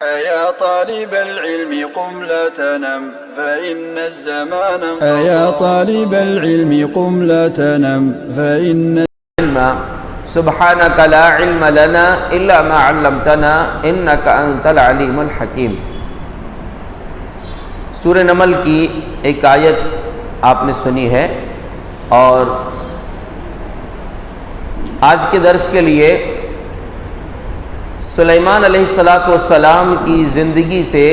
أيا طالب العلم قم لا تنم فإن الزمان أيا طالب العلم قم لا تنم فإن سبحانك لا علم لنا إلا ما علمتنا إنك أنت العليم الحكيم۔ سورہ نمل کی ایک آیت آپ نے سنی ہے، اور آج کے درس کے لیے سلیمان علیہ السلام کی زندگی سے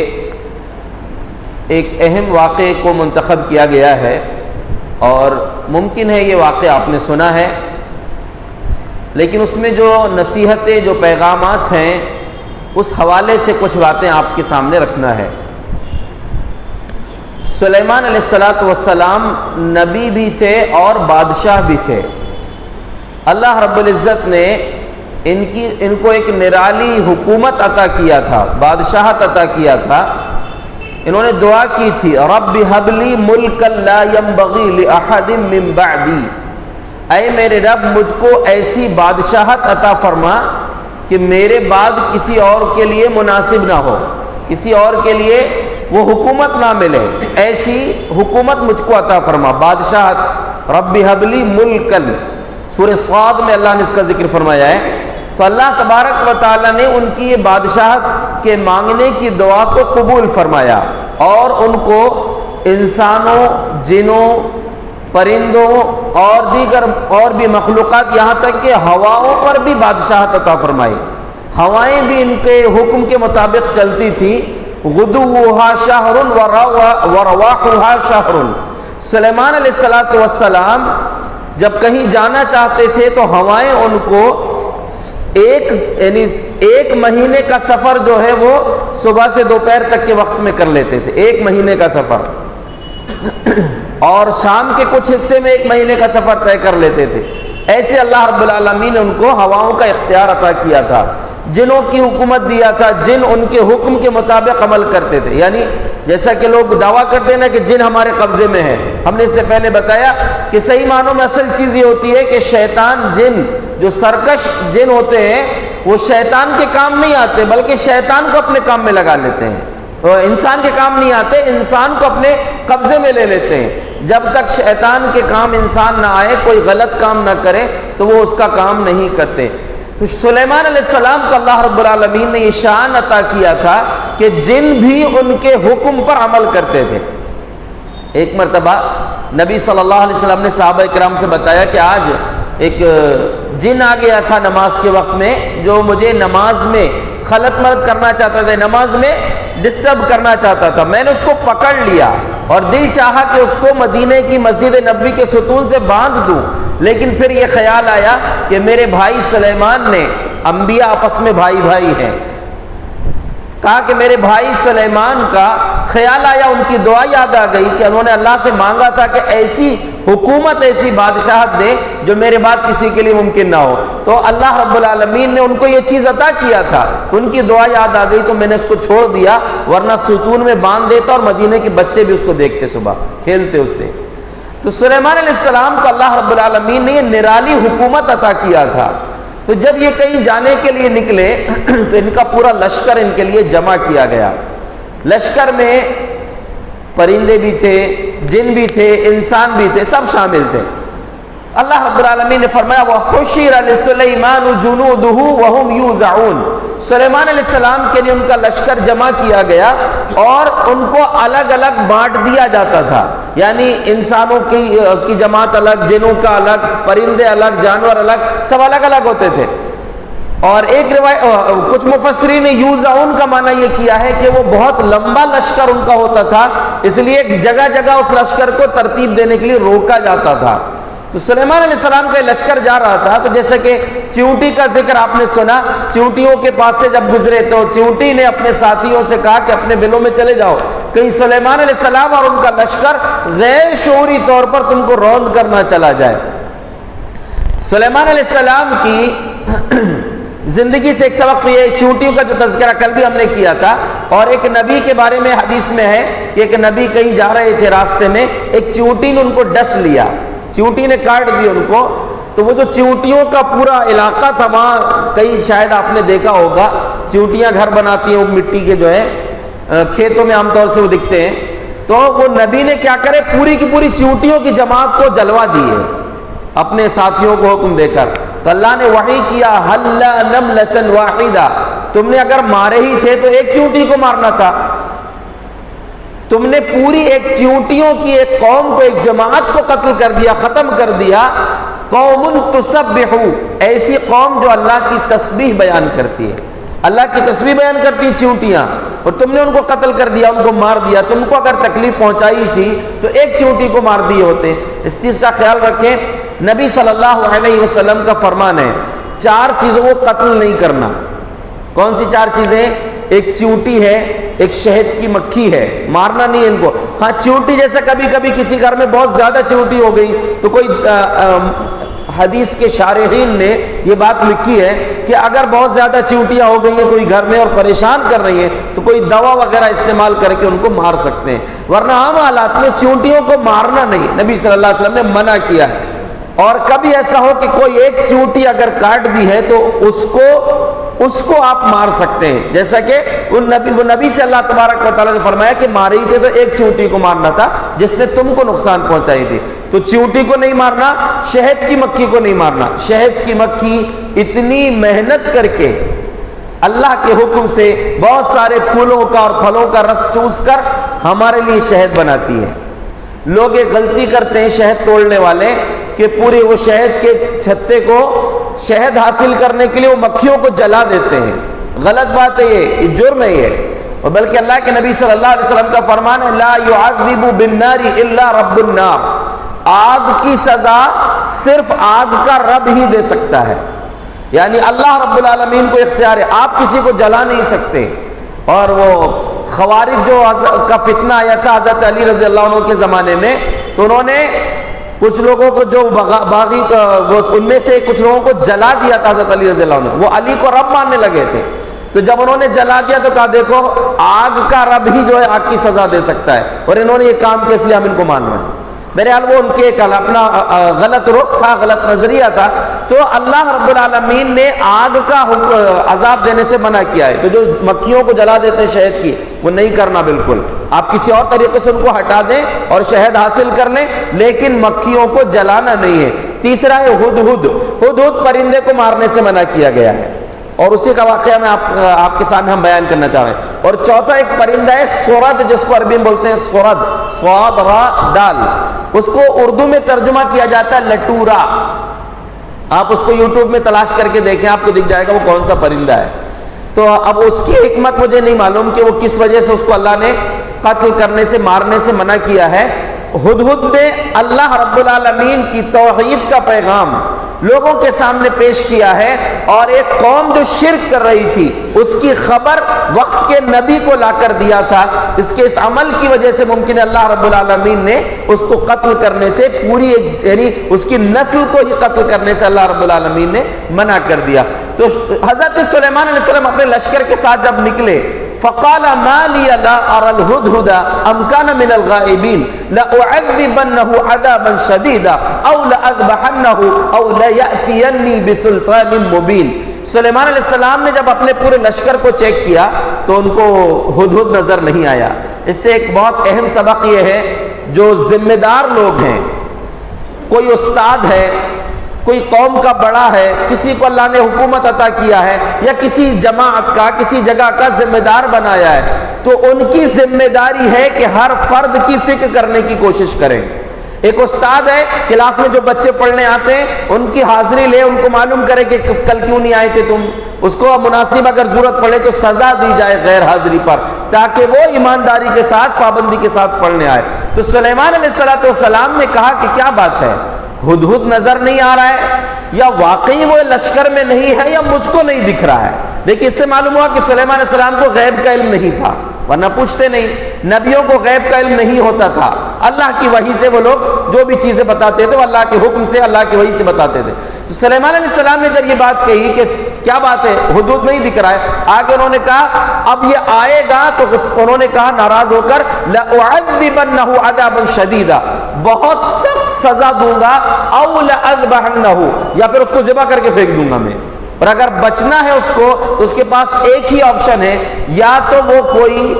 ایک اہم واقعے کو منتخب کیا گیا ہے، اور ممکن ہے یہ واقعہ آپ نے سنا ہے، لیکن اس میں جو نصیحتیں، جو پیغامات ہیں، اس حوالے سے کچھ باتیں آپ کے سامنے رکھنا ہے۔ سلیمان علیہ السلام نبی بھی تھے اور بادشاہ بھی تھے۔ اللہ رب العزت نے ان کو ایک نرالی حکومت عطا کیا تھا، بادشاہت عطا کیا تھا۔ انہوں نے دعا کی تھی، رب ھب لی ملکا لا ينبغی لأحد من بعدی، اے میرے رب مجھ کو ایسی بادشاہت عطا فرما کہ میرے بعد کسی اور کے لیے مناسب نہ ہو، کسی اور کے لیے وہ حکومت نہ ملے، ایسی حکومت مجھ کو عطا فرما، بادشاہت۔ رب ھب لی ملکا، سورہ صاد میں اللہ نے اس کا ذکر فرمایا ہے۔ تو اللہ تبارک و تعالیٰ نے ان کی یہ بادشاہت کے مانگنے کی دعا کو قبول فرمایا، اور ان کو انسانوں، جنوں، پرندوں اور دیگر اور بھی مخلوقات، یہاں تک کہ ہواؤں پر بھی بادشاہت عطا فرمائی۔ ہوائیں بھی ان کے حکم کے مطابق چلتی تھی۔ غدوها شہر ورواحها شہر۔ سلیمان علیہ السلام جب کہیں جانا چاہتے تھے تو ہوائیں ان کو ایک مہینے کا سفر جو ہے وہ صبح سے دوپہر تک کے وقت میں کر لیتے تھے، ایک مہینے کا سفر، اور شام کے کچھ حصے میں ایک مہینے کا سفر طے کر لیتے تھے۔ ایسے اللہ رب العالمین نے ان کو ہواؤں کا اختیار عطا کیا تھا، جنوں کی حکومت دیا تھا، جن ان کے حکم کے مطابق عمل کرتے تھے۔ یعنی جیسا کہ لوگ دعویٰ کرتے ہیں نا کہ جن ہمارے قبضے میں ہے، ہم نے اس سے پہلے بتایا کہ صحیح معنوں میں اصل چیز یہ ہوتی ہے کہ شیطان، جن جو سرکش جن ہوتے ہیں، وہ شیطان کے کام نہیں آتے، بلکہ شیطان کو اپنے کام میں لگا لیتے ہیں۔ انسان کے کام نہیں آتے، انسان کو اپنے قبضے میں لے لیتے ہیں۔ جب تک شیطان کے کام انسان نہ آئے، کوئی غلط کام نہ کرے، تو وہ اس کا کام نہیں کرتے۔ تو سلیمان علیہ السلام کو اللہ رب العالمین نے یہ شان عطا کیا تھا کہ جن بھی ان کے حکم پر عمل کرتے تھے۔ ایک مرتبہ نبی صلی اللہ علیہ وسلم نے صحابہ کرام سے بتایا کہ آج ایک جن آ گیا تھا نماز کے وقت میں، جو مجھے نماز میں خلط ملط کرنا چاہتا تھا، نماز میں ڈسٹرب کرنا چاہتا تھا۔ میں نے اس کو پکڑ لیا اور دل چاہا کہ اس کو مدینے کی مسجد نبوی کے ستون سے باندھ دوں، لیکن پھر یہ خیال آیا کہ میرے بھائی سلیمان نے، انبیاء آپس میں بھائی بھائی ہیں، کہا کہ میرے بھائی سلیمان کا خیال آیا، ان کی دعا یاد آ گئی کہ انہوں نے اللہ سے مانگا تھا کہ ایسی حکومت، ایسی بادشاہت دے جو میرے بعد کسی کے لیے ممکن نہ ہو۔ تو اللہ رب العالمین نے ان کو یہ چیز عطا کیا تھا، ان کی دعا یاد آ گئی تو میں نے اس کو چھوڑ دیا، ورنہ ستون میں باندھ دیتا اور مدینے کے بچے بھی اس کو دیکھتے، صبح کھیلتے اس سے۔ تو سلیمان علیہ السلام کو اللہ رب العالمین نے یہ نرالی حکومت عطا کیا تھا۔ تو جب یہ کہیں جانے کے لیے نکلے تو ان کا پورا لشکر ان کے لیے جمع کیا گیا۔ لشکر میں پرندے بھی تھے، جن بھی تھے، انسان بھی تھے، سب شامل تھے۔ اللہ رب العالمین نے فرمایا وَحُشِرَ لِسُلَيْمَانُ جُنُودُهُ وَهُمْ يُوزَعُونَ۔ سلیمان علیہ السلام کے لیے ان کا لشکر جمع کیا گیا اور ان کو الگ الگ بانٹ دیا جاتا تھا، یعنی انسانوں کی جماعت الگ، جنوں کا الگ، پرندے الگ، جانور الگ، سب الگ الگ ہوتے تھے۔ اور ایک روایت، کچھ مفسرین نے یوزعون کا معنی یہ کیا ہے کہ وہ بہت لمبا لشکر ان کا ہوتا تھا، اس لیے جگہ جگہ اس لشکر کو ترتیب دینے کے لیے روکا جاتا تھا۔ تو سلیمان علیہ السلام کا لشکر جا رہا تھا، تو جیسے کہ چیونٹی کا ذکر آپ نے سنا، چیونٹیوں کے پاس سے جب گزرے تو چیونٹی نے اپنے ساتھیوں سے کہا کہ اپنے بلوں میں چلے جاؤ، کہیں سلیمان علیہ السلام اور ان کا لشکر غیر شعوری طور پر تم کو روند کرنا چلا جائے۔ سلیمان علیہ السلام کی زندگی سے ایک سبق یہ، چیونٹیوں کا جو تذکرہ کل بھی ہم نے کیا تھا، اور ایک نبی کے بارے میں حدیث میں ہے کہ ایک نبی کہیں جا رہے تھے، راستے میں ایک چیونٹی نے ان کو ڈس لیا، چیونٹی نے کاٹ دی ان کو۔ تو وہ جو چیونٹیوں کا پورا علاقہ تھا وہاں، کئی شاید آپ نے دیکھا ہوگا چیونٹیاں گھر بناتی ہیں، وہ مٹی کے جو ہے کھیتوں میں عام طور سے وہ دکھتے ہیں، تو وہ نبی نے کیا کرے، پوری کی پوری چیونٹیوں کی جماعت کو جلوا دیے اپنے ساتھیوں کو حکم دے کر. تو اللہ نے وحی کیا حل نملۃ واحدہ، تم نے اگر مارے ہی تھے تو ایک چیونٹی کو مارنا تھا. تم نے پوری ایک چیونٹیوں کی ایک قوم کو، ایک جماعت کو قتل کر دیا، ختم کر دیا. قوم تسبح، ایسی قوم جو اللہ کی تسبیح بیان کرتی ہے، اللہ کی تسبیح بیان کرتی ہیں چیونٹیاں، اور تم نے ان کو قتل کر دیا، ان کو مار دیا. تم کو اگر تکلیف پہنچائی تھی تو ایک چیونٹی کو مار دیے ہوتے. اس چیز کا خیال رکھیں. نبی صلی اللہ علیہ وسلم کا فرمان ہے 4 چیزوں کو قتل نہیں کرنا. کون سی 4 چیزیں؟ ایک چیونٹی ہے، ایک شہد کی مکھی ہے، مارنا نہیں ان کو. ہاں چیونٹی جیسے کبھی کبھی کسی گھر میں بہت زیادہ چیونٹی ہو گئی تو کوئی حدیث کے شارحین نے یہ بات لکھی ہے کہ اگر بہت زیادہ چیونٹیاں ہو گئی ہیں کوئی گھر میں اور پریشان کر رہی ہیں تو کوئی دوا وغیرہ استعمال کر کے ان کو مار سکتے ہیں، ورنہ عام حالات میں چیونٹیوں کو مارنا نہیں، نبی صلی اللہ علیہ وسلم نے منع کیا ہے. اور کبھی ایسا ہو کہ کوئی ایک چیونٹی اگر کاٹ دی ہے تو اس کو آپ مار سکتے ہیں، جیسا کہ وہ نبی سے اللہ تبارک و تعالیٰ نے فرمایا کہ مارے ہی تھے تو ایک چیونٹی کو مارنا تھا جس نے تم کو نقصان پہنچائی تھی. تو چیونٹی کو نہیں مارنا، شہد کی مکھی کو نہیں مارنا. شہد کی مکھی اتنی محنت کر کے اللہ کے حکم سے بہت سارے پھولوں کا اور پھلوں کا رس چوس کر ہمارے لیے شہد بناتی ہے. لوگ ایک غلطی کرتے ہیں شہد توڑنے والے کہ پورے وہ شہد کے چھتے کو شہد حاصل کرنے کے لیے وہ مکھیوں کو جلا دیتے ہیں. غلط بات ہے، یہ جرم ہے یہ. اور بلکہ اللہ کے نبی صلی اللہ علیہ وسلم کا فرمان ہے لا يعذب بالنار الا رب النار، آگ کی سزا صرف آگ کا رب ہی دے سکتا ہے. یعنی اللہ رب العالمین کو اختیار ہے، آپ کسی کو جلا نہیں سکتے. اور وہ خوارج جو کا فتنہ آیا تھا حضرت علی رضی اللہ عنہ کے زمانے میں، تو انہوں نے کچھ لوگوں کو جو باغی ان میں سے کچھ لوگوں کو جلا دیا تھا حضرت علی رضی اللہ عنہ. وہ علی کو رب ماننے لگے تھے، تو جب انہوں نے جلا دیا تو کہا دیکھو آگ کا رب ہی جو ہے آگ کی سزا دے سکتا ہے، اور انہوں نے یہ کام کیا اس لیے ہم ان کو مان رہے ہیں. بہرحال وہ ان کے ایک اپنا غلط رخ تھا، غلط نظریہ تھا. تو اللہ رب العالمین نے آگ کا عذاب دینے سے منع کیا ہے. تو جو مکھیوں کو جلا دیتے ہیں شہد کی، وہ نہیں کرنا بالکل. آپ کسی اور طریقے سے ان کو ہٹا دیں اور شہد حاصل کر لیں، لیکن مکھیوں کو جلانا نہیں ہے. تیسرا ہے ہدہد. ہدہد پرندے کو مارنے سے منع کیا گیا ہے، اور اسی کا واقعہ میں آپ کے سامنے ہم بیان کرنا چاہ رہے ہیں. اور چوتھا ایک پرندہ ہے سورد، جس کو عربی میں بولتے ہیں سورد، صاد را دال. اس کو اردو میں ترجمہ کیا جاتا ہے لٹورا. آپ اس کو یوٹیوب میں تلاش کر کے دیکھیں، آپ کو دکھ جائے گا وہ کون سا پرندہ ہے. تو اب اس کی حکمت مجھے نہیں معلوم کہ وہ کس وجہ سے اس کو اللہ نے قتل کرنے سے، مارنے سے منع کیا ہے. ہدہد نے اللہ رب العالمین کی توحید کا پیغام لوگوں کے سامنے پیش کیا ہے، اور ایک قوم جو شرک کر رہی تھی اس کی خبر وقت کے نبی کو لا کر دیا تھا. اس کے اس عمل کی وجہ سے ممکن ہے اللہ رب العالمین نے اس کو قتل کرنے سے، پوری ایک یعنی اس کی نسل کو ہی قتل کرنے سے اللہ رب العالمین نے منع کر دیا. تو حضرت سلیمان علیہ السلام اپنے لشکر کے ساتھ جب نکلے، فقال ما لي لا ارى الهدهد ام كان من الغائبين لاعذبنه عذابا شديدا او لاذبحنه او لياتيني بسلطان مبين. سلیمان علیہ السلام نے جب اپنے پورے لشکر کو چیک کیا تو ان کو ہدہد نظر نہیں آیا. اس سے ایک بہت اہم سبق یہ ہے، جو ذمہ دار لوگ ہیں، کوئی استاد ہے، کوئی قوم کا بڑا ہے، کسی کو اللہ نے حکومت عطا کیا ہے یا کسی جماعت کا، کسی جگہ کا ذمہ دار بنایا ہے، تو ان کی ذمہ داری ہے کہ ہر فرد کی فکر کرنے کی کوشش کریں. ایک استاد ہے، کلاس میں جو بچے پڑھنے آتے ہیں ان کی حاضری لے، ان کو معلوم کرے کہ کل کیوں نہیں آئے تھے تم. اس کو مناسب اگر ضرورت پڑے تو سزا دی جائے غیر حاضری پر، تاکہ وہ ایمانداری کے ساتھ، پابندی کے ساتھ پڑھنے آئے. تو سلیمان علیہ السلام نے کہا کہ کیا بات ہے، ہدہد نظر نہیں آ رہا ہے، یا واقعی وہ لشکر میں نہیں ہے، یا مجھ کو نہیں دکھ رہا ہے. دیکھیں اس سے معلوم ہوا کہ سلیمان علیہ السلام کو غیب کا علم نہیں تھا، ورنہ پوچھتے نہیں. نبیوں کو غیب کا علم نہیں ہوتا تھا، اللہ کی وحی سے وہ لوگ جو بھی چیزیں بتاتے تھے وہ اللہ کے حکم سے، اللہ کی وحی سے بتاتے تھے. تو سلیمان علیہ السلام نے جب یہ بات کہی کہ کیا بات ہے، ہدہد نہیں دکھ رہا ہے، آگے انہوں نے کہا اب یہ آئے گا تو انہوں نے کہا ناراض ہو کر لأعذبنه عذابا شدیدا، بہت سخت سزا دوں گا، او لأذبحنه، یا پھر اس کو ذبح کر کے پھینک دوں گا میں. اور اگر بچنا ہے اس کو تو اس کے پاس ایک ہی آپشن ہے، یا تو وہ کوئی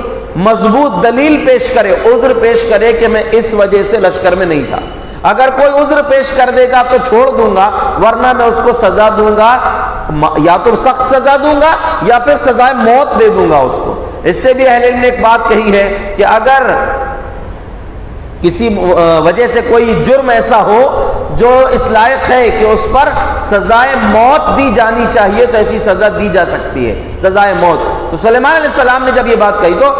مضبوط دلیل پیش کرے، عذر پیش کرے کہ میں اس وجہ سے لشکر میں نہیں تھا۔ اگر کوئی عذر پیش کر دے گا تو چھوڑ دوں گا، ورنہ میں اس کو سزا دوں گا، یا تو سخت سزا دوں گا یا پھر سزائے موت دے دوں گا اس کو۔ اس سے بھی اہل علم نے ایک بات کہی ہے کہ اگر کسی وجہ سے کوئی جرم ایسا ہو جو اس لائق ہے کہ اس پر سزائے موت دی جانی چاہیے تو ایسی سزا دی جا سکتی ہے، سزائے موت۔ تو سلیمان علیہ السلام نے جب یہ بات کہی تو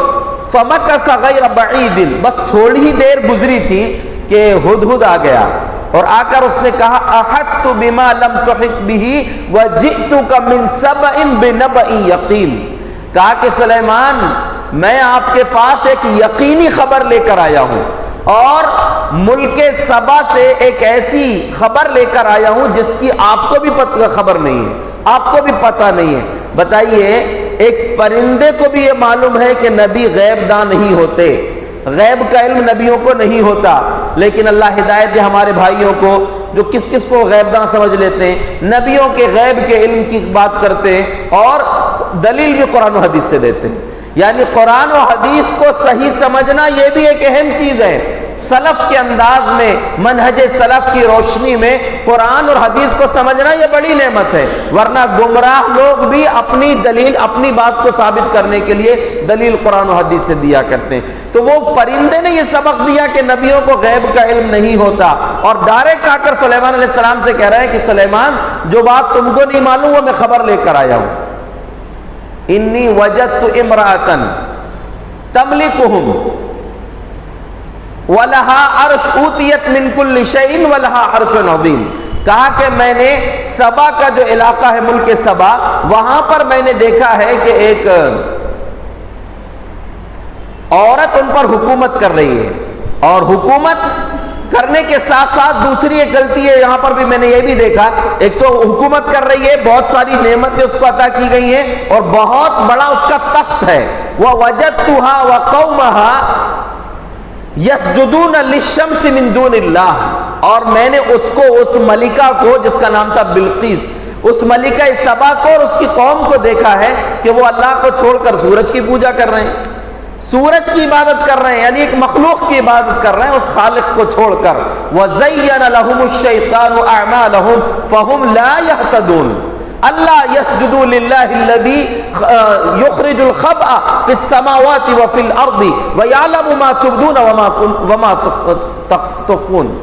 فَمَكَثَ غَيْرَ بَعِيدٍ، بس تھوڑی ہی دیر گزری تھی کہ ہدہد آ گیا، اور آ کر اس نے کہا احطت بما لم تحط به وجئتك من سبأ بنبأ یقین، کہا کہ سلیمان میں آپ کے پاس ایک یقینی خبر لے کر آیا ہوں، اور ملک سبا سے ایک ایسی خبر لے کر آیا ہوں جس کی آپ کو بھی خبر نہیں ہے، آپ کو بھی پتہ نہیں ہے۔ بتائیے ایک پرندے کو بھی یہ معلوم ہے کہ نبی غیب داں نہیں ہوتے، غیب کا علم نبیوں کو نہیں ہوتا، لیکن اللہ ہدایت دے ہمارے بھائیوں کو جو کس کس کو غیب داں سمجھ لیتے ہیں، نبیوں کے غیب کے علم کی بات کرتے ہیں اور دلیل بھی قرآن و حدیث سے دیتے ہیں۔ یعنی قرآن و حدیث کو صحیح سمجھنا یہ بھی ایک اہم چیز ہے۔ سلف کے انداز میں، منہج سلف کی روشنی میں قرآن اور حدیث کو سمجھنا یہ بڑی نعمت ہے، ورنہ گمراہ لوگ بھی اپنی دلیل، اپنی بات کو ثابت کرنے کے لیے دلیل قرآن و حدیث سے دیا کرتے ہیں۔ تو وہ پرندے نے یہ سبق دیا کہ نبیوں کو غیب کا علم نہیں ہوتا، اور ڈائریکٹ آ کر سلیمان علیہ السلام سے کہہ رہے ہیں کہ سلیمان جو بات تم کو نہیں معلوم وہ میں خبر لے کر آیا ہوں۔ انی وجدت امرأۃ تملکہم وَلَهَا عَرْشٌ أُوتِيَتْ مِنْ كُلِّ شَيْءٍ وَلَهَا عَرْشٌ عَظِيمٌ، کہا کہ میں نے سبا کا جو علاقہ ہے، ملک سبا، وہاں پر میں نے دیکھا ہے کہ ایک عورت ان پر حکومت کر رہی ہے، اور حکومت کرنے کے ساتھ ساتھ دوسری ایک غلطی ہے یہاں پر بھی میں نے یہ بھی دیکھا، ایک تو حکومت کر رہی ہے، بہت ساری نعمتیں اس کو عطا کی گئی ہیں، اور بہت بڑا اس کا تخت ہے۔ وَوَجَدْتُهَا وَقَوْمَهَا یسجدون للشمس من دون اللہ، اور میں نے اس کو، اس ملکہ کو جس کا نام تھا بلقیس، اس ملکہ سبا کو اور اس کی قوم کو دیکھا ہے کہ وہ اللہ کو چھوڑ کر سورج کی پوجا کر رہے ہیں، سورج کی عبادت کر رہے ہیں، یعنی ایک مخلوق کی عبادت کر رہے ہیں اس خالق کو چھوڑ کر۔ وَزَيَّنَ لَهُمُ الشَّيْطَانُ أَعْمَالَهُمْ فَهُمْ لَا يَهْتَدُونَ اللہ يسجدوا للہ الذی یخرج الخبأ فی السماوات وفی الارض ویعلم ما تبدون وما تخفون،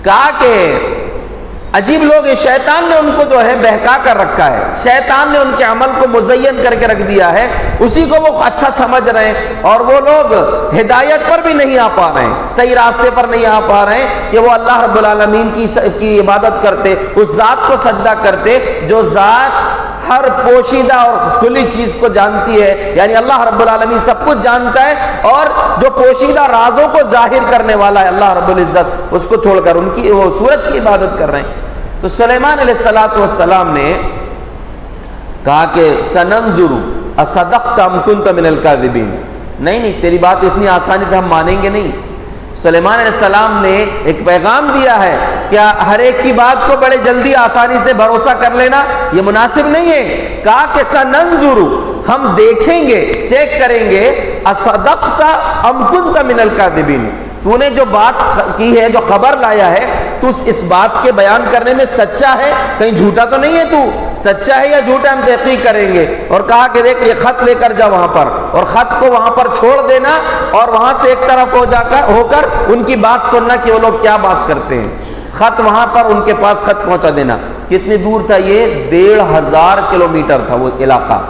کہا کہ عجیب لوگ ہیں، شیطان نے ان کو جو ہے بہکا کر رکھا ہے، شیطان نے ان کے عمل کو مزین کر کے رکھ دیا ہے، اسی کو وہ اچھا سمجھ رہے ہیں، اور وہ لوگ ہدایت پر بھی نہیں آ پا رہے ہیں، صحیح راستے پر نہیں آ پا رہے ہیں کہ وہ اللہ رب العالمین کی عبادت کرتے، اس ذات کو سجدہ کرتے جو ذات ہر پوشیدہ اور کھلی چیز کو جانتی ہے، یعنی اللہ رب العالمین سب کچھ جانتا ہے، اور جو پوشیدہ رازوں کو ظاہر کرنے والا ہے اللہ رب العزت، اس کو چھوڑ کر ان کی وہ سورج کی عبادت کر رہے ہیں۔ تو سلیمان علیہ السلام نے کہا کہ سننظر اصدقت ام کنت من الکاذبین، نہیں تیری بات اتنی آسانی سے ہم مانیں گے نہیں۔ سلیمان علیہ السلام نے ایک پیغام دیا ہے، کیا ہر ایک کی بات کو بڑے جلدی آسانی سے بھروسہ کر لینا یہ مناسب نہیں ہے۔ کہا کہ سننظر، ہم دیکھیں گے، چیک کریں گے، اصدقت ام کنت من الکاذبین، تو نے جو بات کی ہے، جو خبر لایا ہے، تو اس بات کے بیان کرنے میں سچا ہے، کہیں جھوٹا تو نہیں ہے، تو سچا ہے یا جھوٹا ہم تحقیق کریں گے۔ اور کہا کہ دیکھ یہ خط لے کر جا وہاں پر، اور خط کو وہاں پر چھوڑ دینا، اور وہاں سے ایک طرف ہو کر ان کی بات سننا کہ وہ لوگ کیا بات کرتے ہیں، خط وہاں پر ان کے پاس خط پہنچا دینا۔ کتنی دور تھا یہ؟ 1500 کلومیٹر تھا وہ علاقہ۔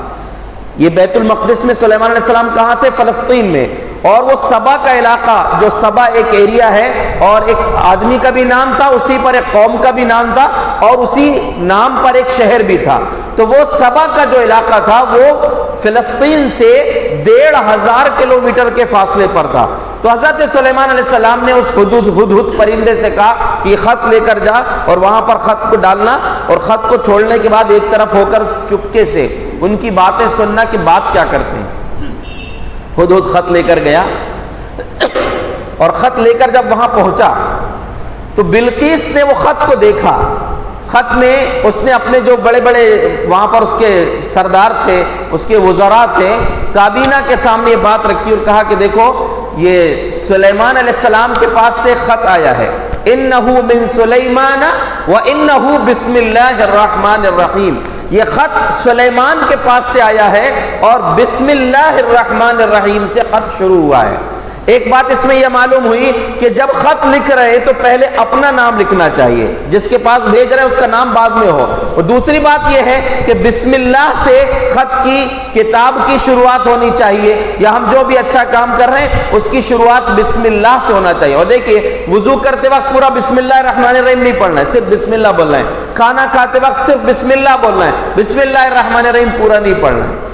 یہ بیت المقدس میں سلیمان علیہ السلام کہاں تھے؟ فلسطین میں، اور وہ سبا کا علاقہ، جو سبا ایک ایریا ہے، اور ایک آدمی کا بھی نام تھا، اسی پر ایک قوم کا بھی نام تھا، اور اسی نام پر ایک شہر بھی تھا۔ تو وہ سبا کا جو علاقہ تھا وہ فلسطین سے 1500 کلومیٹر کے فاصلے پر تھا۔ تو حضرت سلیمان علیہ السلام نے اس ہدہد پرندے سے کہا کہ خط لے کر جا، اور وہاں پر خط کو ڈالنا، اور خط کو چھوڑنے کے بعد ایک طرف ہو کر چپکے سے ان کی باتیں سننا کہ بات کیا کرتے ہیں۔ ہدہد خط لے کر گیا، اور خط لے کر جب وہاں پہنچا تو بلقیس نے وہ خط کو دیکھا، خط میں اس نے اپنے جو بڑے بڑے وہاں پر اس کے سردار تھے، اس کے وزراء تھے، کابینہ کے سامنے یہ بات رکھی اور کہا کہ دیکھو یہ سلیمان علیہ السلام کے پاس سے خط آیا ہے، انہو من سلیمان و انہو بسم اللہ الرحمن الرحیم، یہ خط سلیمان کے پاس سے آیا ہے اور بسم اللہ الرحمن الرحیم سے خط شروع ہوا ہے۔ ایک بات اس میں یہ معلوم ہوئی کہ جب خط لکھ رہے تو پہلے اپنا نام لکھنا چاہیے، جس کے پاس بھیج رہے ہیں اس کا نام بعد میں ہو، اور دوسری بات یہ ہے کہ بسم اللہ سے خط کی کتاب کی شروعات ہونی چاہیے، یا ہم جو بھی اچھا کام کر رہے ہیں اس کی شروعات بسم اللہ سے ہونا چاہیے۔ اور دیکھیے وضو کرتے وقت پورا بسم اللہ الرحمن الرحیم نہیں پڑھنا ہے، صرف بسم اللہ بولنا ہے، کھانا کھاتے وقت صرف بسم اللہ بولنا ہے، بسم اللہ الرحمن الرحیم پورا نہیں پڑھنا ہے،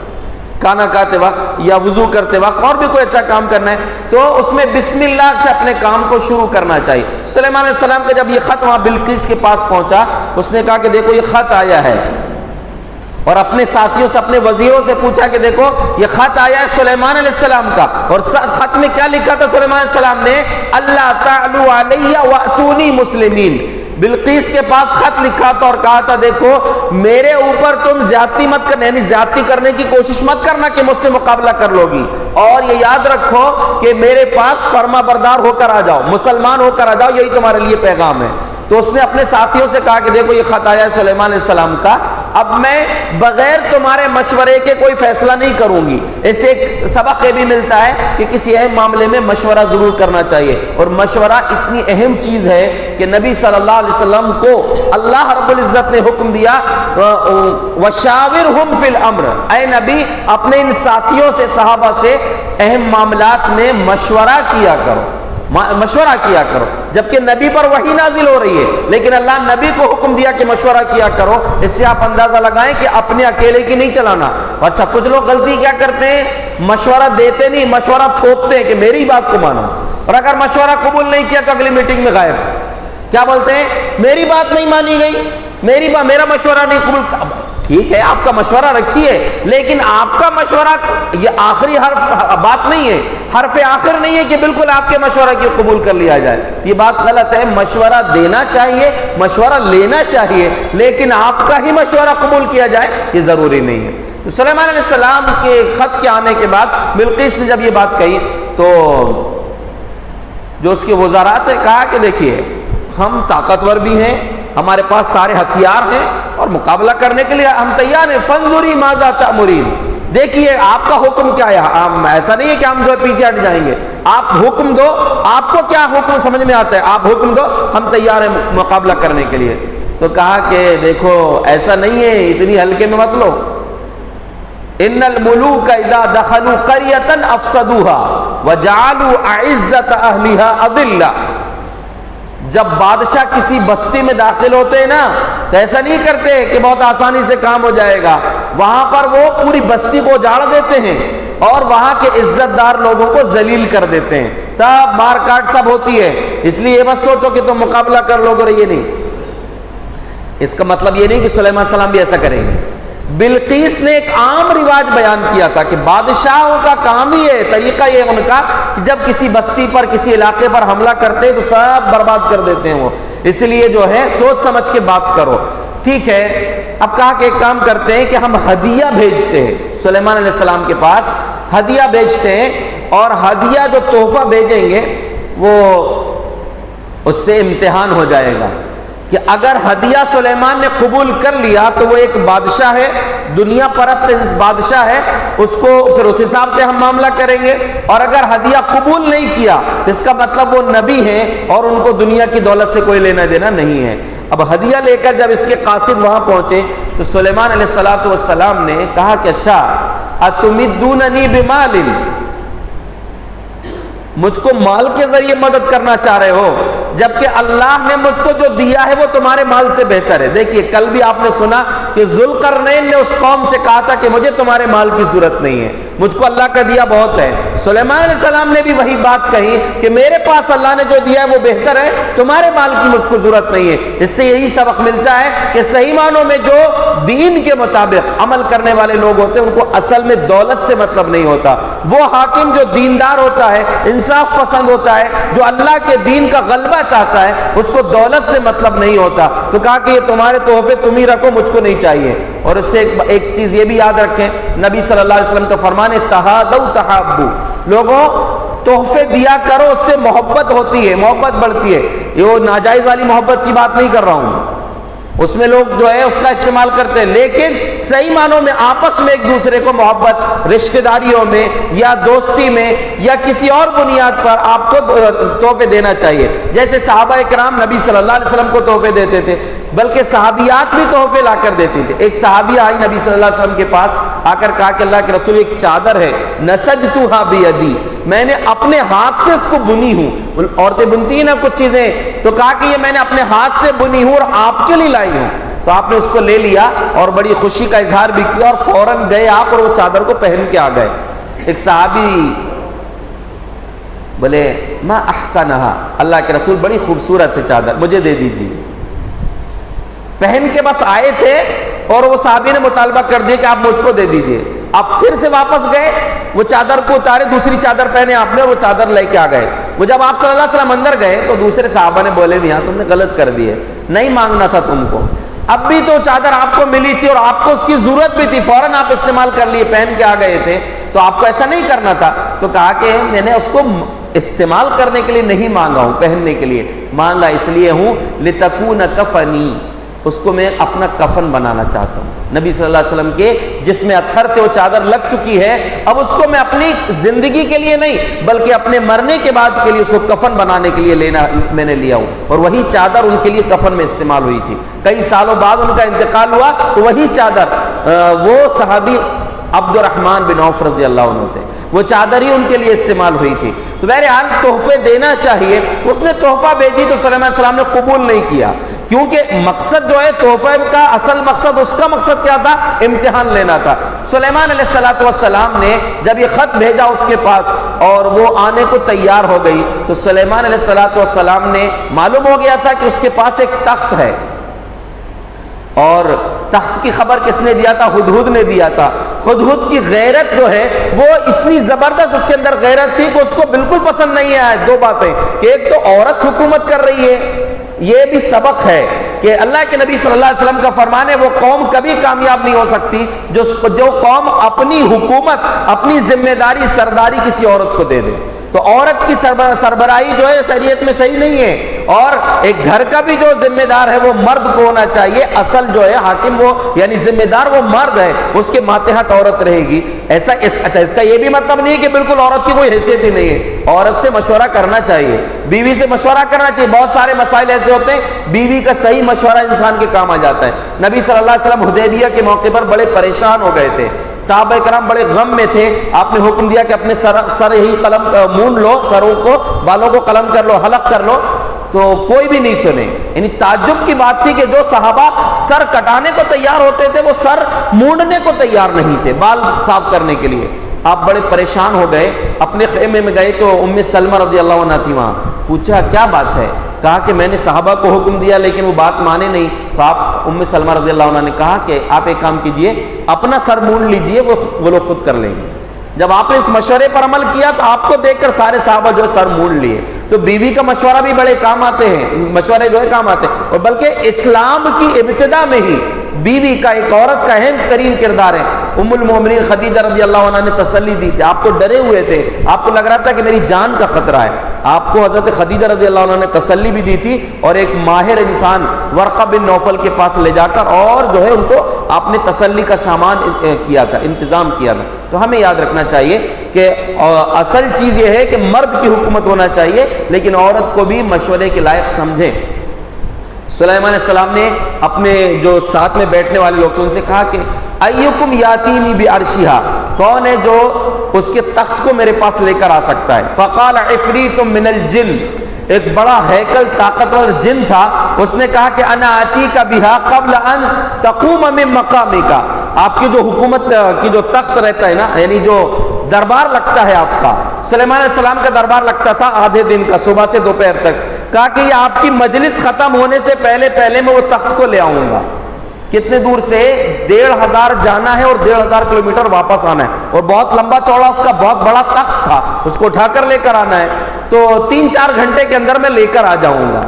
کھانا کھاتے وقت یا وضو کرتے وقت اور بھی کوئی اچھا کام کرنا ہے تو اس میں بسم اللہ سے اپنے کام کو شروع کرنا چاہیے۔ سلیمان علیہ السلام کا جب یہ خط وہاں بلقیس کے پاس پہنچا، اس نے کہا کہ دیکھو یہ خط آیا ہے، اور اپنے ساتھیوں سے اپنے وزیروں سے پوچھا کہ دیکھو یہ خط آیا ہے سلیمان علیہ السلام کا، اور خط میں کیا لکھا تھا سلیمان علیہ السلام نے؟ اللہ تعلو علی واتونی مسلمین۔ بلقیس کے پاس خط لکھا تھا اور کہا تھا دیکھو میرے اوپر تم زیادتی مت کرنا، یعنی زیادتی کرنے کی کوشش مت کرنا کہ مجھ سے مقابلہ کر لو گی، اور یہ یاد رکھو کہ میرے پاس فرما بردار ہو کر آ جاؤ، مسلمان ہو کر آ جاؤ، یہی تمہارے لیے پیغام ہے۔ تو اس نے اپنے ساتھیوں سے کہا کہ دیکھو یہ خط آیا ہے سلیمان علیہ السلام کا، اب میں بغیر تمہارے مشورے کے کوئی فیصلہ نہیں کروں گی۔ اس سے ایک سبق یہ بھی ملتا ہے کہ کسی اہم معاملے میں مشورہ ضرور کرنا چاہیے، اور مشورہ اتنی اہم چیز ہے کہ نبی صلی اللہ علیہ وسلم کو اللہ رب العزت نے حکم دیا وَشَاوِرْهُمْ فِي الْأَمْرِ، اے نبی اپنے ان ساتھیوں سے، صحابہ سے اہم معاملات میں مشورہ کیا کرو، مشورہ کیا کرو، جبکہ نبی پر وحی نازل ہو رہی ہے لیکن اللہ نبی کو حکم دیا کہ مشورہ کیا کرو۔ اس سے آپ اندازہ لگائیں کہ اپنے اکیلے کی نہیں چلانا۔ اچھا کچھ لوگ غلطی کیا کرتے ہیں، مشورہ دیتے نہیں، مشورہ تھوپتے ہیں کہ میری بات کو مانو، اور اگر مشورہ قبول نہیں کیا تو اگلی میٹنگ میں غائب۔ کیا بولتے ہیں؟ میری بات نہیں مانی گئی، میرا مشورہ نہیں قبول۔ ٹھیک ہے آپ کا مشورہ رکھیے، لیکن آپ کا مشورہ یہ آخری حرف بات نہیں ہے، حرف آخر نہیں ہے کہ بالکل آپ کے مشورہ کی قبول کر لیا جائے، یہ بات غلط ہے۔ مشورہ دینا چاہیے، مشورہ لینا چاہیے، لیکن آپ کا ہی مشورہ قبول کیا جائے یہ ضروری نہیں ہے۔ سلیمان علیہ السلام کے خط کے آنے کے بعد بلقیس نے جب یہ بات کہی تو جو اس کے وزراء نے کہا کہ دیکھیے ہم طاقتور بھی ہیں، ہمارے پاس سارے ہتھیار ہیں اور مقابلہ کرنے کے لیے ہم تیار ہیں، فانظری ماذا تأمرین، دیکھیے آپ کا حکم کیا ہے۔ ایسا نہیں ہے کہ ہم جو ہے پیچھے ہٹ جائیں گے، آپ حکم دو، آپ کو کیا حکم سمجھ میں آتا ہے آپ حکم دو، ہم تیار ہیں مقابلہ کرنے کے لیے۔ تو کہا کہ دیکھو ایسا نہیں ہے، اتنی ہلکے میں مت لو، ان الملوک اذا دخلوا قریۃ افسدوها وجعلوا اعزۃ اہلها اذلہ، جب بادشاہ کسی بستی میں داخل ہوتے ہیں نا تو ایسا نہیں کرتے کہ بہت آسانی سے کام ہو جائے گا، وہاں پر وہ پوری بستی کو اجاڑ دیتے ہیں اور وہاں کے عزت دار لوگوں کو ذلیل کر دیتے ہیں، سب مار کاٹ سب ہوتی ہے۔ اس لیے یہ بس سوچو کہ تم مقابلہ کر لو گے، یہ نہیں، اس کا مطلب یہ نہیں کہ سلیمان علیہ السلام بھی ایسا کریں گے۔ بلقیس نے ایک عام رواج بیان کیا تھا کہ بادشاہوں کا کام ہی ہے، طریقہ یہ ہے ان کا کہ جب کسی بستی پر کسی علاقے پر حملہ کرتے تو سب برباد کر دیتے ہیں وہ، اس لیے جو ہے سوچ سمجھ کے بات کرو۔ ٹھیک ہے، اب کہا کہ ایک کام کرتے ہیں کہ ہم ہدیہ بھیجتے ہیں، سلیمان علیہ السلام کے پاس ہدیہ بھیجتے ہیں، اور ہدیہ جو تحفہ بھیجیں گے وہ اس سے امتحان ہو جائے گا کہ اگر ہدیہ سلیمان نے قبول کر لیا تو وہ ایک بادشاہ ہے، دنیا پرست بادشاہ ہے، اس کو پھر اس حساب سے ہم معاملہ کریں گے، اور اگر ہدیہ قبول نہیں کیا تو اس کا مطلب وہ نبی ہیں اور ان کو دنیا کی دولت سے کوئی لینا دینا نہیں ہے۔ اب ہدیہ لے کر جب اس کے قاصد وہاں پہنچے تو سلیمان علیہ السلام نے کہا کہ اچھا اتمدوننی بمال، مجھ کو مال کے ذریعے مدد کرنا چاہ رہے ہو جبکہ اللہ نے مجھ کو جو دیا ہے وہ تمہارے مال سے بہتر ہے۔ دیکھیے کل بھی آپ نے سنا کہ ذوالقرنین نے اس قوم سے کہا تھا کہ مجھے تمہارے مال کی ضرورت نہیں ہے، مجھ کو اللہ کا دیا بہت ہے۔ سلیمان علیہ السلام نے بھی وہی بات کہی کہ میرے پاس اللہ نے جو دیا ہے وہ بہتر ہے، تمہارے مال کی مجھ کو ضرورت نہیں ہے۔ اس سے یہی سبق ملتا ہے کہ صحیح معنوں میں جو دین کے مطابق عمل کرنے والے لوگ ہوتے ہیں ان کو اصل میں دولت سے مطلب نہیں ہوتا۔ وہ حاکم جو دیندار ہوتا ہے، انصاف پسند ہوتا ہے، جو اللہ کے دین کا غلبہ چاہتا ہے، اس کو دولت سے مطلب نہیں ہوتا، تو کہا کہ یہ تمہارے تحفے تم ہی رکھو، مجھ کو نہیں چاہیے۔ اور اس سے ایک چیز یہ بھی یاد رکھیں، نبی صلی اللہ علیہ وسلم کا فرمان ہے تہادوا تحابوا، لوگوں تحفے دیا کرو، اس سے محبت ہوتی ہے، محبت بڑھتی ہے۔ یہ وہ ناجائز والی محبت کی بات نہیں کر رہا ہوں، اس میں لوگ جو ہے اس کا استعمال کرتے ہیں، لیکن صحیح معنوں میں آپس میں ایک دوسرے کو محبت، رشتہ داریوں میں یا دوستی میں یا کسی اور بنیاد پر آپ کو تحفے دینا چاہیے۔ جیسے صحابہ کرام نبی صلی اللہ علیہ وسلم کو تحفے دیتے تھے، بلکہ صحابیات بھی تحفے لا کر دیتی تھے۔ ایک صحابی آئی نبی صلی اللہ علیہ وسلم کے پاس، آ کر کہا کہ اللہ کے رسول ایک چادر ہے، نسجتھا بیدی، میں نے اپنے ہاتھ سے اس کو بنی ہوں۔ عورتیں بنتی ہیں نا کچھ چیزیں، تو کہا کہ یہ میں نے اپنے ہاتھ سے بنی ہوں اور آپ کے لیے لائی ہوں۔ تو آپ نے اس کو لے لیا اور بڑی خوشی کا اظہار بھی کیا، اور فوراً گئے آپ اور وہ چادر کو پہن کے آ گئے۔ ایک صحابی بولے ما احسنہا، اللہ کے رسول بڑی خوبصورت ہے چادر، مجھے دے دیجیے۔ پہن کے بس آئے تھے اور وہ صحابی نے مطالبہ کر دیا کہ آپ مجھ کو دے دیجیے۔ آپ پھر سے واپس گئے، وہ چادر کو اتارے، دوسری چادر پہنے آپ نے، اور وہ چادر لے کے آ گئے۔ وہ جب آپ صلی اللہ علیہ وسلم اندر گئے تو دوسرے صحابہ نے بولے میاں تم نے غلط کر دی ہے، نہیں مانگنا تھا تم کو، اب بھی تو چادر آپ کو ملی تھی اور آپ کو اس کی ضرورت بھی تھی، فوراً آپ استعمال کر لیے، پہن کے آ گئے تھے، تو آپ کو ایسا نہیں کرنا تھا۔ تو کہا کہ میں نے اس کو استعمال کرنے کے لیے نہیں مانگا ہوں، پہننے کے لیے مانگا اس لیے ہوں لتکون کفنی، اس کو میں اپنا کفن بنانا چاہتا ہوں۔ نبی صلی اللہ علیہ وسلم کے جسم اطہر سے وہ چادر لگ چکی ہے، اب اس کو میں اپنی زندگی کے لیے نہیں بلکہ اپنے مرنے کے بعد کے لیے اس کو کفن بنانے کے لیے میں نے لیا ہوں۔ اور وہی چادر ان کے لیے کفن میں استعمال ہوئی تھی۔ کئی سالوں بعد ان کا انتقال ہوا تو وہی چادر، وہ صحابی عبد الرحمن بن عوف رضی اللہ عنہ تھے، وہ چادر ہی ان کے لیے استعمال ہوئی تھی۔ تو بہرحال تحفے دینا چاہیے۔ اس نے تحفہ بھیجی تو سلیمان علیہ السلام نے قبول نہیں کیا، کیونکہ مقصد جو ہے تحفے کا اصل مقصد، اس کا مقصد کیا تھا؟ امتحان لینا تھا۔ سلیمان علیہ السلام نے جب یہ خط بھیجا اس کے پاس اور وہ آنے کو تیار ہو گئی، تو سلیمان علیہ السلام نے معلوم ہو گیا تھا کہ اس کے پاس ایک تخت ہے، اور تخت کی خبر کس نے دیا تھا؟ ہدہد نے دیا تھا۔ ہدہد کی غیرت جو ہے وہ اتنی زبردست اس کے اندر غیرت تھی کہ اس کو بالکل پسند نہیں آیا دو باتیں، کہ ایک تو عورت حکومت کر رہی ہے، یہ بھی سبق ہے کہ اللہ کے نبی صلی اللہ علیہ وسلم کا فرمان ہے وہ قوم کبھی کامیاب نہیں ہو سکتی جو قوم اپنی حکومت، اپنی ذمہ داری، سرداری کسی عورت کو دے دے۔ تو عورت کی سربراہی جو ہے شریعت میں صحیح نہیں ہے، اور ایک گھر کا بھی جو ذمہ دار ہے وہ مرد کو ہونا چاہیے، اصل جو ہے حاکم وہ یعنی ذمہ دار وہ مرد ہے، اس کے ماتحت عورت رہے گی۔ ایسا اچھا اس کا یہ بھی مطلب نہیں ہے کہ بالکل عورت کی کوئی حیثیت ہی نہیں ہے، عورت سے مشورہ کرنا چاہیے، بیوی سے مشورہ کرنا چاہیے۔ بہت سارے مسائل ایسے ہوتے ہیں بیوی کا صحیح مشورہ انسان کے کام آ جاتا ہے۔ نبی صلی اللہ علیہ وسلم حدیبیہ کے موقع پر بڑے پریشان ہو گئے تھے، صحابہ کرام بڑے غم میں تھے، آپ نے حکم دیا کہ اپنے سر ہی قلم مون لو، سروں کو، بالوں کو قلم کر لو، حلق کر لو، تو کوئی بھی نہیں سنے۔ یعنی تعجب کی بات تھی کہ جو صحابہ سر کٹانے کو تیار ہوتے تھے وہ سر مونڈنے کو تیار نہیں تھے بال صاف کرنے کے لیے۔ آپ بڑے پریشان ہو گئے، اپنے خیمے میں گئے تو ام سلمہ رضی اللہ عنہا تھی وہاں، پوچھا کیا بات ہے؟ کہا کہ میں نے صحابہ کو حکم دیا لیکن وہ بات مانے نہیں۔ تو آپ ام سلمہ رضی اللہ عنہا نے کہا کہ آپ ایک کام کیجئے، اپنا سر مونڈ لیجئے، وہ لوگ خود کر لیں گے۔ جب آپ نے اس مشورے پر عمل کیا تو آپ کو دیکھ کر سارے صحابہ جو سر مونڈ لیے۔ تو بیوی کا مشورہ بھی بڑے کام آتے ہیں، مشورے جو ہے کام آتے ہیں، اور بلکہ اسلام کی ابتدا میں ہی بیوی کا، ایک عورت کا اہم ترین کردار ہے۔ ام المومنین خدیجہ رضی اللہ عنہا نے تسلی دی تھی، آپ تو ڈرے ہوئے تھے، آپ کو لگ رہا تھا کہ میری جان کا خطرہ ہے، آپ کو حضرت خدیجہ رضی اللہ عنہا نے تسلی بھی دی تھی، اور ایک ماہر انسان ورقہ بن نوفل کے پاس لے جا کر اور جو ہے ان کو آپ نے تسلی کا سامان کیا تھا، انتظام کیا تھا۔ تو ہمیں یاد رکھنا چاہیے کہ اصل چیز یہ ہے کہ مرد کی حکومت ہونا چاہیے لیکن عورت کو بھی مشورے کے لائق سمجھیں۔ سلیمان علیہ السلام نے اپنے جو ساتھ میں بیٹھنے والے لوگ تھے ان سے کہا کہ ایکم یاتینی بعرشہا، کون ہے جو اس کے تخت کو میرے پاس لے کر آ سکتا ہے؟ فقال عفریت من الجن، ایک بڑا ہیکل طاقتور جن تھا، اس نے کہا کہ انا آتیک بہا قبل ان تقوم من مقامک، آپ کی جو حکومت کی جو تخت رہتا ہے نا، یعنی جو دربار لگتا ہے آپ کا، سلیمان علیہ السلام کا دربار لگتا تھا آدھے دن کا، صبح سے دوپہر تک، کہا کہ یہ آپ کی مجلس ختم ہونے سے پہلے میں وہ تخت کو لے آؤں گا۔ کتنے دور سے؟ 1500 جانا ہے اور 1500 کلومیٹر واپس آنا ہے، اور بہت لمبا چوڑا اس کا بہت بڑا تخت تھا، اس کو اٹھا کر لے کر آنا ہے، تو 3-4 گھنٹے کے اندر میں لے کر آ جاؤں گا۔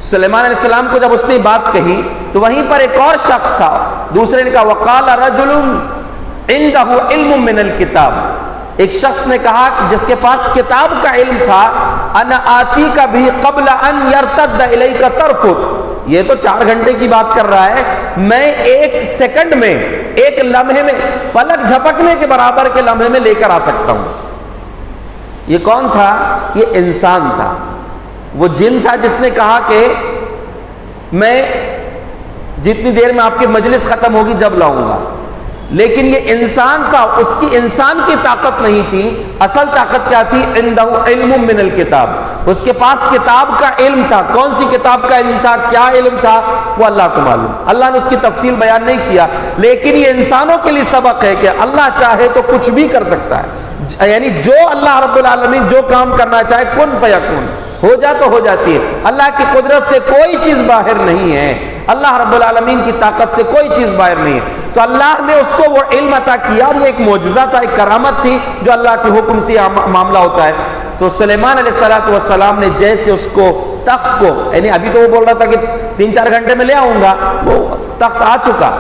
سلیمان علیہ السلام کو جب اس نے بات کہی تو وہیں پر ایک اور شخص تھا، دوسرے نے کہا وقال رجل عنده علم من الكتاب، ایک شخص نے کہا جس کے پاس کتاب کا علم تھا، انا آتیک بھی قبل ان یرتد الیک طرفک، یہ تو 4 گھنٹے کی بات کر رہا ہے، میں 1 سیکنڈ میں، 1 لمحے میں، پلک جھپکنے کے برابر کے لمحے میں لے کر آ سکتا ہوں۔ یہ کون تھا؟ یہ انسان تھا، وہ جن تھا جس نے کہا کہ میں جتنی دیر میں آپ کی مجلس ختم ہوگی جب لاؤں گا، لیکن یہ انسان تھا، اس کی انسان کی طاقت نہیں تھی، اصل طاقت کیا تھی؟ عنده علم من الکتاب، اس کے پاس کتاب کا علم تھا۔ کون سی کتاب کا علم تھا؟ کیا علم تھا؟ وہ اللہ کو معلوم، اللہ نے اس کی تفصیل بیان نہیں کیا، لیکن یہ انسانوں کے لیے سبق ہے کہ اللہ چاہے تو کچھ بھی کر سکتا ہے، یعنی جو اللہ رب العالمین جو کام کرنا چاہے کن فیکون، ہو جا تو ہو جاتی ہے۔ اللہ کی قدرت سے کوئی چیز باہر نہیں ہے، اللہ رب العالمین کی طاقت سے کوئی چیز باہر نہیں ہے، تو اللہ نے اس کو وہ علم عطا کیا، اور یہ ایک معجزہ تھا، ایک کرامت تھی جو اللہ کے حکم سے معاملہ ہوتا ہے۔ تو سلیمان علیہ السلام نے جیسے اس کو تخت کو، یعنی ابھی تو وہ بول رہا تھا کہ 3-4 گھنٹے میں لے آؤں گا، وہ تخت آ چکا،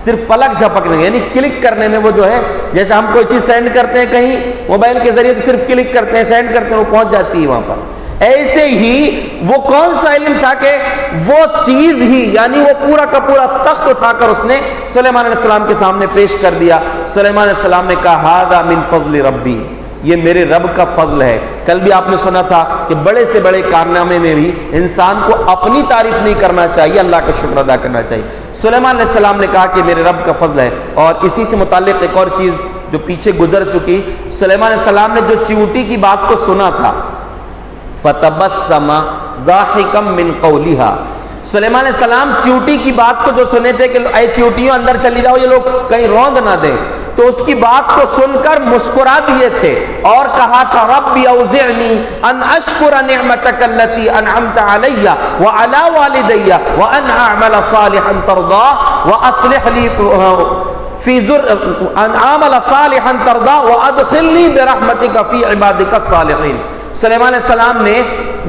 صرف پلک جھپکنے یعنی کلک کرنے میں، وہ جو ہے جیسے ہم کوئی چیز سینڈ کرتے ہیں کہیں موبائل کے ذریعے، تو صرف کلک کرتے ہیں، سینڈ کرتے ہیں، وہ پہنچ جاتی ہے وہاں پر۔ ایسے ہی وہ کون سا علم تھا کہ وہ چیز ہی، یعنی وہ پورا کا پورا تخت اٹھا کر اس نے سلیمان علیہ السلام کے سامنے پیش کر دیا۔ سلیمان علیہ السلام نے کہا ھذا من فضل ربی، یہ میرے رب کا فضل ہے۔ کل بھی آپ نے سنا تھا کہ بڑے سے بڑے کارنامے میں بھی انسان کو اپنی تعریف نہیں کرنا چاہیے، اللہ کا شکر ادا کرنا چاہیے۔ سلیمان علیہ السلام نے کہا کہ میرے رب کا فضل ہے۔ اور اسی سے متعلق ایک اور چیز جو پیچھے گزر چکی، سلیمان علیہ السلام نے جو چیونٹی کی بات کو سنا تھا، فتبسم ضاحکا من قولها، سلیمان علیہ السلام چیونٹی کی بات کو جو سنے تھے کہ اے چیونٹیوں اندر چلی جاؤ، یہ لوگ کہیں روند نہ دیں، تو اس کی بات کو سن کر مسکرا دیے تھے اور کہا تھا ربی اوزعنی ان اشکر نعمتک التي انعمت علی وعلی والدی وان اعمل صالحا ترضاه واصلح لی فی ان اعمل صالحا ترضاه وادخلنی برحمتک فی عبادک الصالحین۔ سلیمان علیہ السلام نے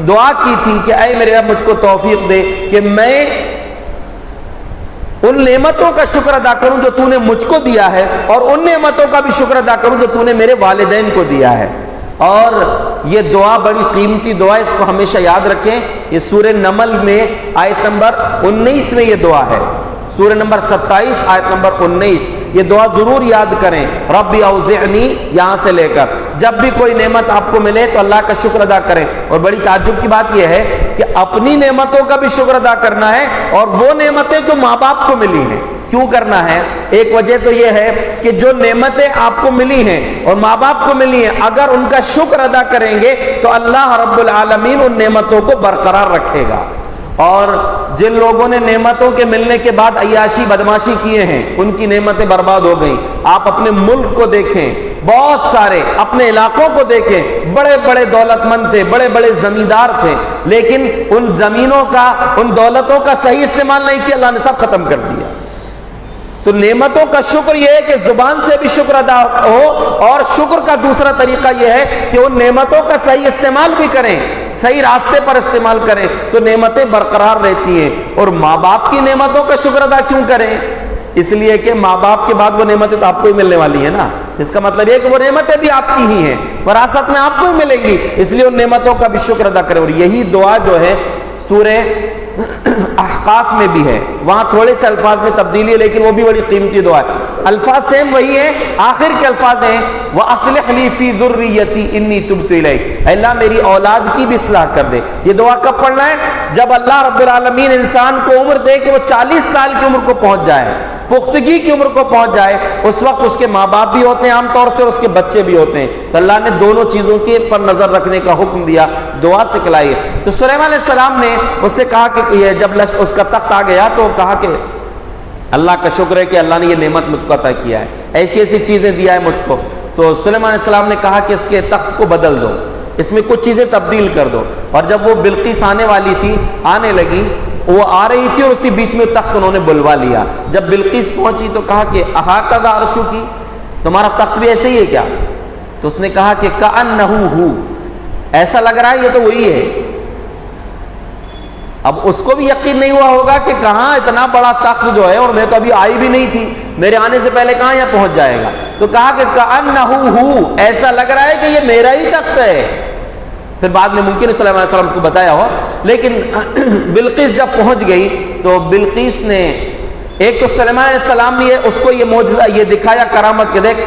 دعا کی تھی کہ اے میرے رب مجھ کو توفیق دے کہ میں ان نعمتوں کا شکر ادا کروں جو تو نے مجھ کو دیا ہے، اور ان نعمتوں کا بھی شکر ادا کروں جو تو نے میرے والدین کو دیا ہے۔ اور یہ دعا بڑی قیمتی دعا ہے، اس کو ہمیشہ یاد رکھیں۔ یہ سورہ نمل میں آیت نمبر 19 میں یہ دعا ہے، سورہ نمبر 27 آیت نمبر 19، یہ دعا ضرور یاد کریں، ربی اوزعنی، یہاں سے لے کر جب بھی کوئی نعمت آپ کو ملے تو اللہ کا شکر ادا کریں۔ اور بڑی تعجب کی بات یہ ہے کہ اپنی نعمتوں کا بھی شکر ادا کرنا ہے، اور وہ نعمتیں جو ماں باپ کو ملی ہیں۔ کیوں کرنا ہے؟ ایک وجہ تو یہ ہے کہ جو نعمتیں آپ کو ملی ہیں اور ماں باپ کو ملی ہیں، اگر ان کا شکر ادا کریں گے تو اللہ رب العالمین ان نعمتوں کو برقرار رکھے گا۔ اور جن لوگوں نے نعمتوں کے ملنے کے بعد عیاشی بدماشی کیے ہیں، ان کی نعمتیں برباد ہو گئیں۔ آپ اپنے ملک کو دیکھیں، بہت سارے اپنے علاقوں کو دیکھیں، بڑے بڑے دولت مند تھے، بڑے بڑے زمیندار تھے، لیکن ان زمینوں کا، ان دولتوں کا صحیح استعمال نہیں کیا، اللہ نے سب ختم کر دیا۔ تو نعمتوں کا شکر یہ ہے کہ زبان سے بھی شکر ادا ہو، اور شکر کا دوسرا طریقہ یہ ہے کہ ان نعمتوں کا صحیح استعمال بھی کریں، صحیح راستے پر استعمال کریں، تو نعمتیں برقرار رہتی ہیں۔ اور ماں باپ کی نعمتوں کا شکر ادا کیوں کریں؟ اس لیے کہ ماں باپ کے بعد وہ نعمتیں تو آپ کو ہی ملنے والی ہیں نا، اس کا مطلب یہ کہ وہ نعمتیں بھی آپ کی ہی ہیں، وراثت میں آپ کو ہی ملیں گی، اس لیے ان نعمتوں کا بھی شکر ادا کریں۔ اور یہی دعا جو ہے سورہ احقاف میں بھی ہے، وہاں تھوڑے سے الفاظ میں تبدیلی ہے، لیکن وہ بھی بڑی قیمتی دعا ہے۔ الفاظ سیم وہی ہیں، آخر کے الفاظ ہیں وَأَصْلِحْ لِي فِي ذُرِّيَّتِي إِنِّي تُبْتُ إِلَيْكَ، اللہ میری اولاد کی بھی اصلاح کر دے۔ یہ دعا کب پڑھنا ہے؟ جب اللہ رب العالمین انسان کو عمر دے کہ وہ 40 سال کی عمر کو پہنچ جائے، پختگی کی عمر کو پہنچ جائے، اس وقت اس کے ماں باپ بھی ہوتے ہیں عام طور سے، اور اس کے بچے بھی ہوتے ہیں، تو اللہ نے دونوں چیزوں کے پر نظر رکھنے کا حکم دیا، دعا سکھلائی۔ تو سلیمان علیہ السلام نے اس سے کہا کہ جب اس کا تخت آ گیا تو کہا کہ اللہ کا شکر ہے کہ اللہ نے یہ نعمت مجھ کو عطا کیا ہے، ایسی ایسی چیزیں دیا ہے مجھ کو۔ تو سلیمان علیہ السلام نے کہا کہ اس کے تخت کو بدل دو، اس میں کچھ چیزیں تبدیل کر دو۔ اور جب وہ بلقیس آنے والی تھی، آنے لگی، وہ آ رہی تھی اور اسی بیچ میں تخت انہوں نے بلوا لیا. جب بلقیس پہنچی تو کہا کہ احاکذا عرشکی، تمہارا تخت بھی ایسے ہی ہے کیا؟ تو اس نے کہا کہ کأنہ ہو، ایسا لگ رہا ہے یہ تو وہی ہے. اب اس کو بھی یقین نہیں ہوا ہوگا کہ کہاں اتنا بڑا تخت جو ہے، اور میں تو ابھی آئی بھی نہیں تھی، میرے آنے سے پہلے کہاں یہاں پہنچ جائے گا. تو کہا کہ کأنہ ہو، ایسا لگ رہا ہے کہ یہ میرا ہی تخت ہے. پھر بعد میں ممکن ہے سلیمان علیہ السلام اس کو بتایا ہو، لیکن بلقیس جب پہنچ گئی تو بلقیس نے ایک تو سلیمان علیہ السلام نے اس کو یہ معجزہ یہ دکھایا کرامت کہ دیکھ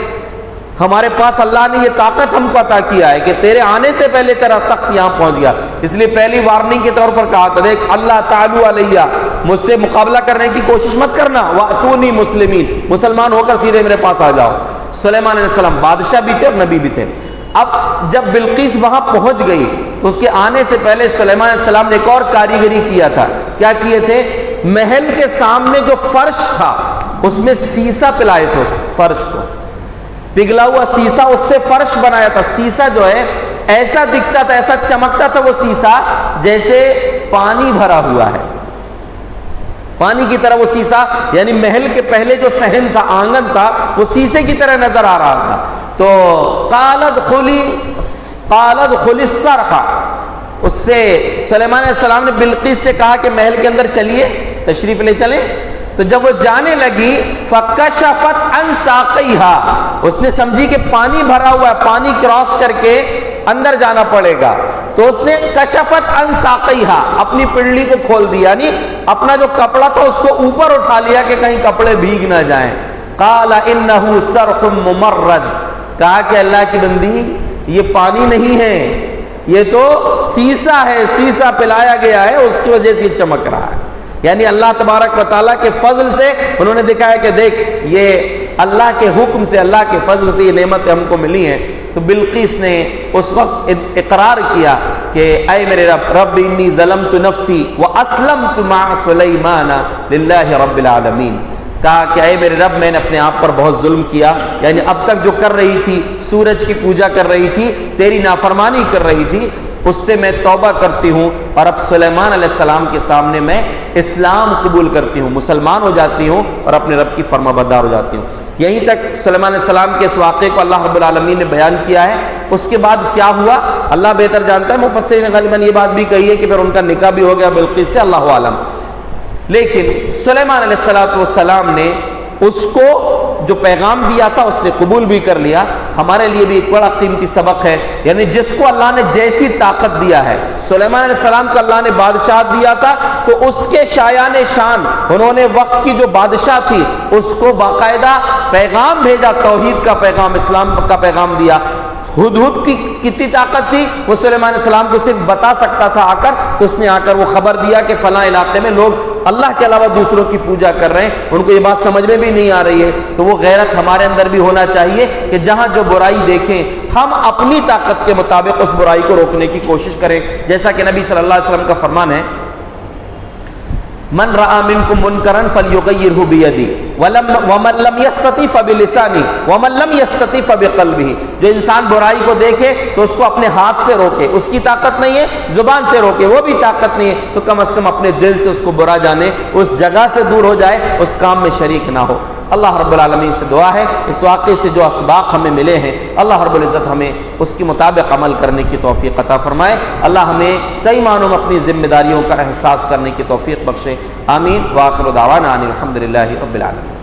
ہمارے پاس اللہ نے یہ طاقت ہم کو عطا کیا ہے کہ تیرے آنے سے پہلے تیرا تخت یہاں پہنچ گیا. اس لیے پہلی وارننگ کے طور پر کہا تھا دیکھ اللہ تعالی علیہ، مجھ سے مقابلہ کرنے کی کوشش مت کرنا، وَأْتُونِي مُسْلِمِينَ، مسلمان ہو کر سیدھے میرے پاس آ جاؤ. سلیمان علیہ السلام بادشاہ بھی تھے اور نبی بھی تھے. اب جب بلقیس وہاں پہنچ گئی تو اس کے آنے سے پہلے سلیمان علیہ السلام نے ایک اور کاریگری کیا تھا. کیا کیے تھے؟ محل کے سامنے جو فرش تھا اس میں سیسا پلائے تھے، اس فرش کو پگھلا ہوا سیسا، اس سے فرش بنایا تھا. سیسا جو ہے ایسا دکھتا تھا، ایسا چمکتا تھا وہ سیسا جیسے پانی بھرا ہوا ہے، پانی کی طرح وہ سیسا. یعنی محل کے پہلے جو صحن تھا، آنگن تھا، وہ سیسے کی طرح نظر آ رہا تھا. تو قالت خلی الصرح، اس سے سلیمان علیہ السلام نے بلقیس سے کہا کہ محل کے اندر چلیے، تشریف لے چلیں. تو جب وہ جانے لگی فکشفت عن ساقیہا، اس نے سمجھی کہ پانی بھرا ہوا ہے، پانی کراس کر کے اندر جانا پڑے گا. تو اس نے کشفت عن ساقیہا، اپنی پنڈلی کو کھول دیا، یعنی اپنا جو کپڑا تھا اس کو اوپر اٹھا لیا کہ کہیں کپڑے بھیگ نہ جائیں. قال انہ صرخ ممرد، کہا کہ اللہ کی بندی یہ پانی نہیں ہے، یہ تو سیسا ہے، سیسا پلایا گیا ہے، اس کی وجہ سے یہ چمک رہا ہے. یعنی اللہ تبارک و تعالیٰ کے فضل سے انہوں نے دکھایا کہ دیکھ یہ اللہ کے حکم سے، اللہ کے فضل سے یہ نعمتیں ہم کو ملی ہیں. تو بلقیس نے اس وقت اقرار کیا کہ اے میرے رب انی ظلمت نفسی واسلمت مع سلیمان للہ رب العالمین. کہا کہ اے میرے رب میں نے اپنے آپ پر بہت ظلم کیا، یعنی اب تک جو کر رہی تھی، سورج کی پوجا کر رہی تھی، تیری نافرمانی کر رہی تھی، اس سے میں توبہ کرتی ہوں اور اب سلیمان علیہ السلام کے سامنے میں اسلام قبول کرتی ہوں، مسلمان ہو جاتی ہوں اور اپنے رب کی فرما بردار ہو جاتی ہوں. یہیں تک سلیمان علیہ السلام کے اس واقعے کو اللہ رب العالمین نے بیان کیا ہے. اس کے بعد کیا ہوا اللہ بہتر جانتا ہے. مفسرین نے غالباً یہ بات بھی کہی ہے کہ پھر ان کا نکاح بھی ہو گیا بلقیس سے، اللہ عالم. لیکن سلیمان علیہ السلام نے اس کو جو پیغام دیا تھا اس نے قبول بھی کر لیا. ہمارے لیے بھی ایک بڑا قیمتی سبق ہے، یعنی جس کو اللہ نے جیسی طاقت دیا ہے، سلیمان علیہ السلام کو اللہ نے بادشاہ دیا تھا تو اس کے شایان شان انہوں نے وقت کی جو بادشاہ تھی اس کو باقاعدہ پیغام بھیجا، توحید کا پیغام، اسلام کا پیغام دیا. ہدہد کی کتنی طاقت تھی، وہ سلیمان علیہ السلام کو صرف بتا سکتا تھا آ کر، تو اس نے آ کر وہ خبر دیا کہ فلاں علاقے میں لوگ اللہ کے علاوہ دوسروں کی پوجا کر رہے ہیں، ان کو یہ بات سمجھ میں بھی نہیں آ رہی ہے. تو وہ غیرت ہمارے اندر بھی ہونا چاہیے کہ جہاں جو برائی دیکھیں ہم اپنی طاقت کے مطابق اس برائی کو روکنے کی کوشش کریں. جیسا کہ نبی صلی اللہ علیہ وسلم کا فرمان ہے من رأى منكم منكرا فليغيره بيده ومن لم يستطع فبلسانه ومن لم يستطع فبقلبه. جو انسان برائی کو دیکھے تو اس کو اپنے ہاتھ سے روکے، اس کی طاقت نہیں ہے، زبان سے روکے، وہ بھی طاقت نہیں ہے تو کم از کم اپنے دل سے اس کو برا جانے، اس جگہ سے دور ہو جائے، اس کام میں شریک نہ ہو. اللہ رب العالمین سے دعا ہے اس واقعے سے جو اسباق ہمیں ملے ہیں اللہ رب العزت ہمیں اس کے مطابق عمل کرنے کی توفیق عطا فرمائے. اللہ ہمیں صحیح معنوں میں اپنی ذمہ داریوں کا احساس کرنے کی توفیق بخشے. آمین. وآخر دعوانا ان الحمد للہ رب العالمین.